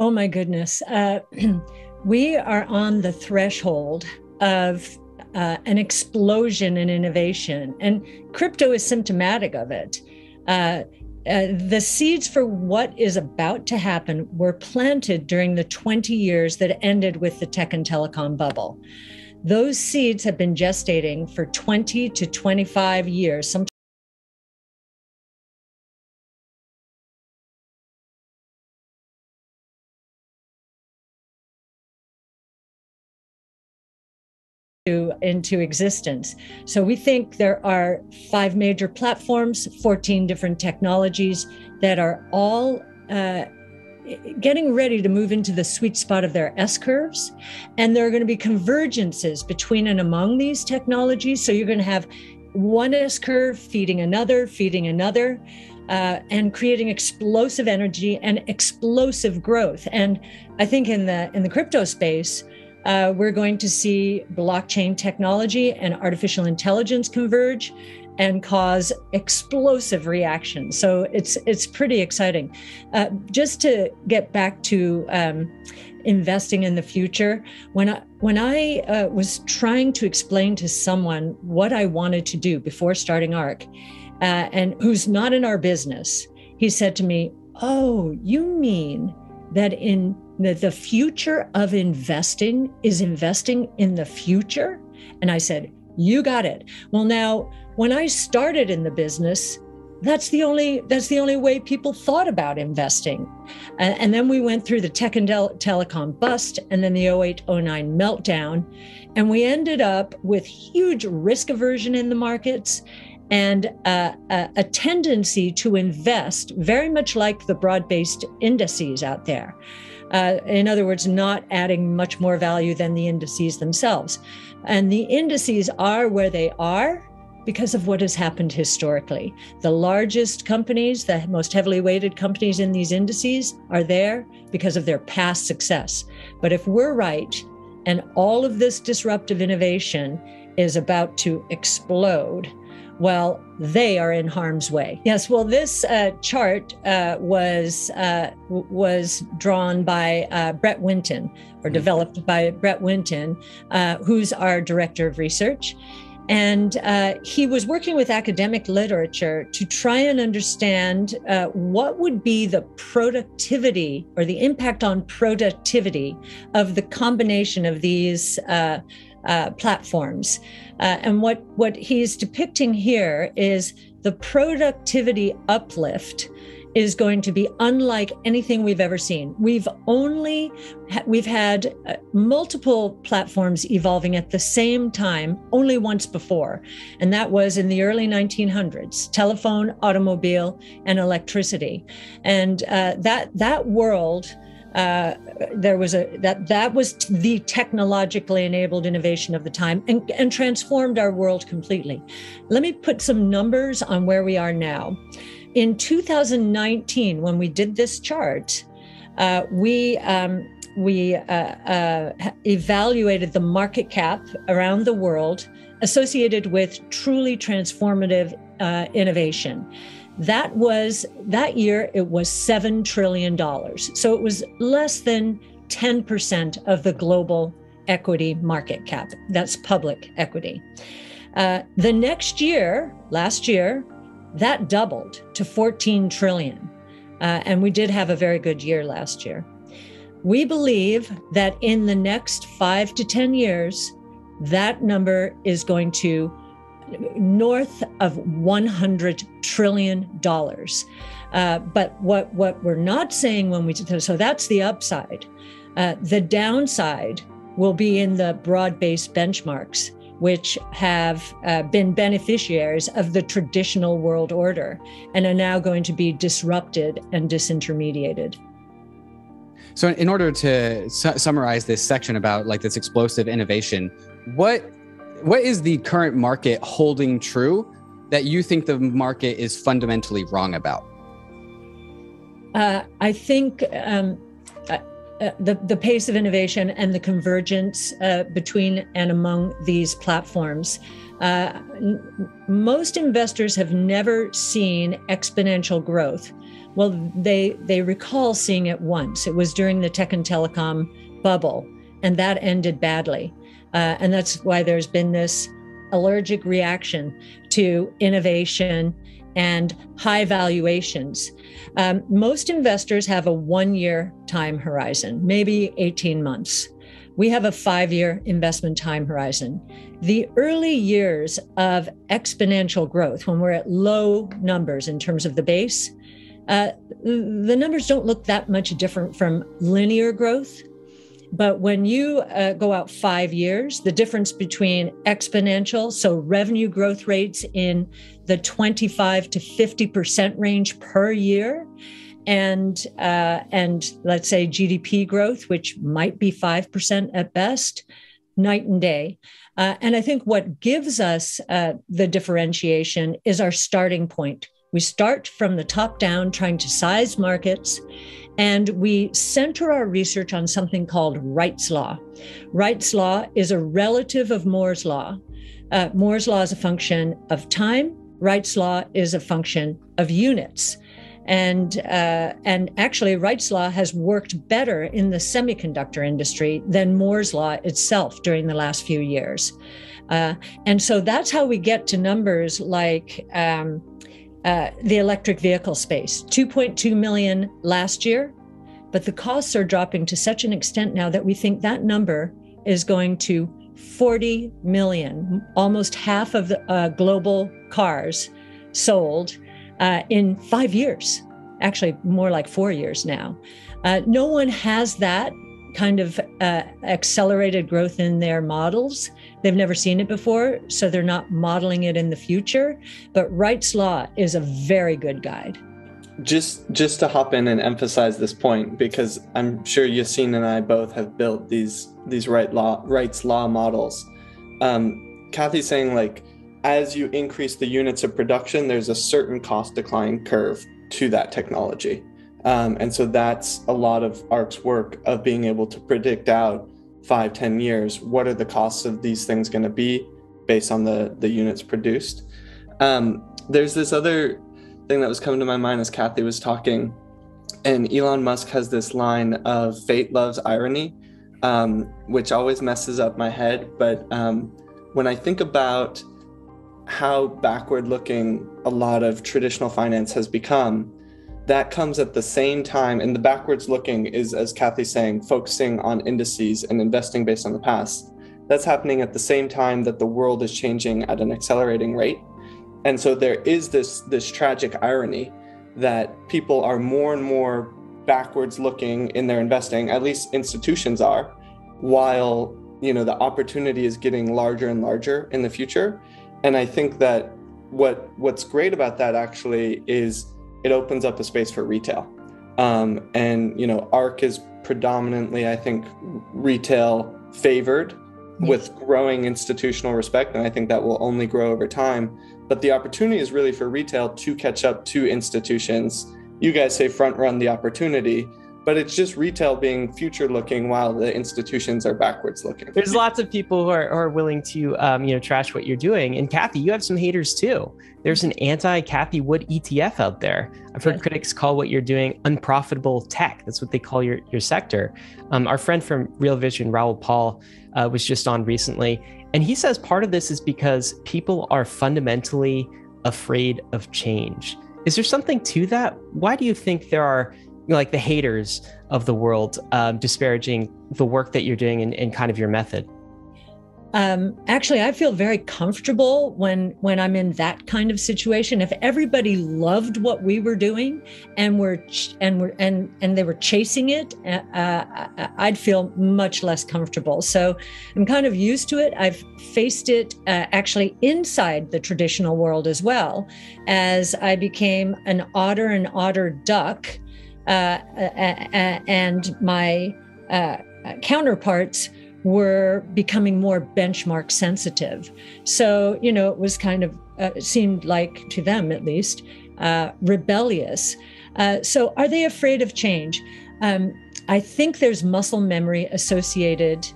Oh my goodness. We are on the threshold of an explosion in innovation, and crypto is symptomatic of it. The seeds for what is about to happen were planted during the 20 years that ended with the tech and telecom bubble. Those seeds have been gestating for 20 to 25 years, sometimes into existence. So we think there are 5 major platforms, 14 different technologies that are all getting ready to move into the sweet spot of their S-curves. And there are going to be convergences between and among these technologies. So you're going to have one S-curve feeding another, and creating explosive energy and explosive growth. And I think in the crypto space, we're going to see blockchain technology and artificial intelligence converge and cause explosive reactions. So it's pretty exciting. Just to get back to investing in the future, when I was trying to explain to someone what I wanted to do before starting Ark, and who's not in our business, he said to me, "Oh, you mean that the future of investing is investing in the future?" And I said, "You got it." Well, now, when I started in the business, that's the only way people thought about investing. And then we went through the tech and telecom bust, and then the 08-09 meltdown, and we ended up with huge risk aversion in the markets and a tendency to invest very much like the broad-based indices out there. In other words, not adding much more value than the indices themselves. And the indices are where they are because of what has happened historically. The largest companies, the most heavily weighted companies in these indices are there because of their past success. But if we're right, and all of this disruptive innovation is about to explode, well, they are in harm's way. Yes, well, this chart was drawn by Brett Winton, or developed by Brett Winton, who's our director of research. And he was working with academic literature to try and understand what would be the productivity or the impact on productivity of the combination of these platforms. And what he's depicting here is the productivity uplift is going to be unlike anything we've ever seen. We've had multiple platforms evolving at the same time only once before, and that was in the early 1900s: telephone, automobile, and electricity. And that world, that was the technologically enabled innovation of the time, and transformed our world completely. Let me put some numbers on where we are now. In 2019, when we did this chart, we evaluated the market cap around the world associated with truly transformative innovation. That year, it was $7 trillion. So it was less than 10% of the global equity market cap. That's public equity. The next year, last year, that doubled to 14 trillion. And we did have a very good year last year. We believe that in the next 5 to 10 years, that number is going to north of $100 trillion. But what we're not saying so that's the upside. The downside will be in the broad-based benchmarks, which have been beneficiaries of the traditional world order and are now going to be disrupted and disintermediated. So in order to summarize this section about like this explosive innovation, what is the current market holding true that you think the market is fundamentally wrong about? I think the pace of innovation and the convergence between and among these platforms. Most investors have never seen exponential growth. Well, they recall seeing it once. It was during the tech and telecom bubble, and that ended badly. And that's why there's been this allergic reaction to innovation and high valuations. Most investors have a 1-year time horizon, maybe 18 months. We have a 5-year investment time horizon. The early years of exponential growth, when we're at low numbers in terms of the base, the numbers don't look that much different from linear growth. But when you go out 5 years, the difference between exponential, so revenue growth rates in the 25 to 50% range per year, and let's say GDP growth, which might be 5% at best, night and day. And I think what gives us the differentiation is our starting point. We start from the top down, trying to size markets, and we center our research on something called Wright's Law. Wright's Law is a relative of Moore's Law. Moore's Law is a function of time. Wright's Law is a function of units. And actually, Wright's Law has worked better in the semiconductor industry than Moore's Law itself during the last few years. And so that's how we get to numbers like the electric vehicle space, 2.2 million last year, but the costs are dropping to such an extent now that we think that number is going to 40 million, almost half of the global cars sold in 5 years, actually more like 4 years now. No one has that kind of accelerated growth in their models. They've never seen it before, so they're not modeling it in the future. But Wright's Law is a very good guide. Just to hop in and emphasize this point, because I'm sure Yassine and I both have built these Wright's Law models. Cathie's saying, like, as you increase the units of production, there's a certain cost decline curve to that technology. And so that's a lot of Ark's work of being able to predict out 5-10 years. What are the costs of these things going to be based on the units produced? There's this other thing that was coming to my mind as Cathie was talking. And Elon Musk has this line of fate loves irony, which always messes up my head. But when I think about how backward looking a lot of traditional finance has become, that comes at the same time, and the backwards looking is, as Cathie's saying, focusing on indices and investing based on the past. That's happening at the same time that the world is changing at an accelerating rate. And so there is this tragic irony that people are more and more backwards looking in their investing, at least institutions are, while the opportunity is getting larger and larger in the future. And I think that what's great about that actually is it opens up a space for retail. And Ark is predominantly, I think, retail favored with growing institutional respect. And I think that will only grow over time. But the opportunity is really for retail to catch up to institutions. You guys say front run the opportunity, but it's just retail being future looking while the institutions are backwards looking. There's lots of people who are willing to trash what you're doing. And Cathie, you have some haters too. There's an anti-Cathie Wood ETF out there. I've heard critics call what you're doing unprofitable tech. That's what they call your sector. Our friend from Real Vision, Raoul Paul, was just on recently. And he says part of this is because people are fundamentally afraid of change. Is there something to that? Why do you think there are like the haters of the world disparaging the work that you're doing and kind of your method? Actually, I feel very comfortable when I'm in that kind of situation. If everybody loved what we were doing and they were chasing it, I'd feel much less comfortable. So I'm kind of used to it. I've faced it actually inside the traditional world as well, as I became an otter and otter duck, and my counterparts were becoming more benchmark sensitive. So, it was kind of, it seemed like to them at least, rebellious. So are they afraid of change? I think there's muscle memory associated,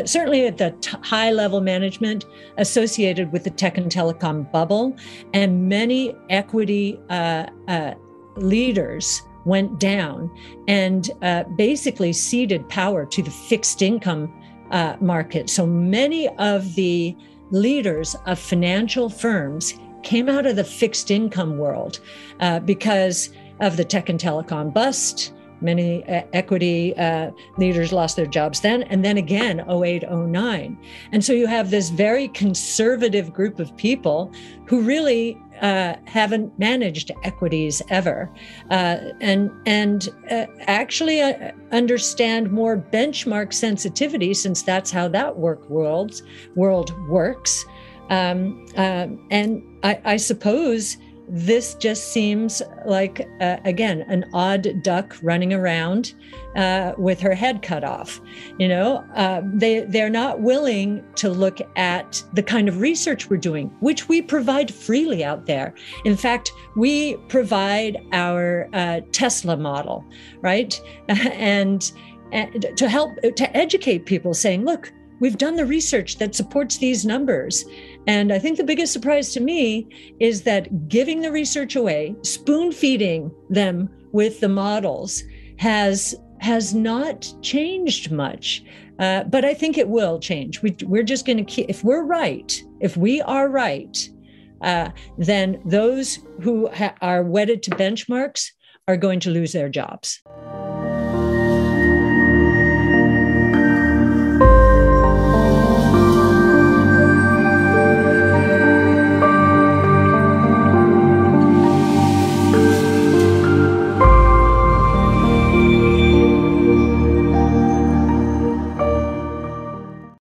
certainly at the high level management, associated with the tech and telecom bubble. And many equity leaders went down and basically ceded power to the fixed income market. So many of the leaders of financial firms came out of the fixed income world because of the tech and telecom bust. Many equity leaders lost their jobs then, and then again, 08, 09. And so you have this very conservative group of people who really haven't managed equities ever, and actually understand more benchmark sensitivity, since that's how that world works. And I suppose this just seems like, again, an odd duck running around with her head cut off. They're not willing to look at the kind of research we're doing, which we provide freely out there. In fact, we provide our Tesla model, right? And to help to educate people, saying, look, we've done the research that supports these numbers. And I think the biggest surprise to me is that giving the research away, spoon feeding them with the models has not changed much. But I think it will change. We're just going to keep, if we are right, then those who are wedded to benchmarks are going to lose their jobs.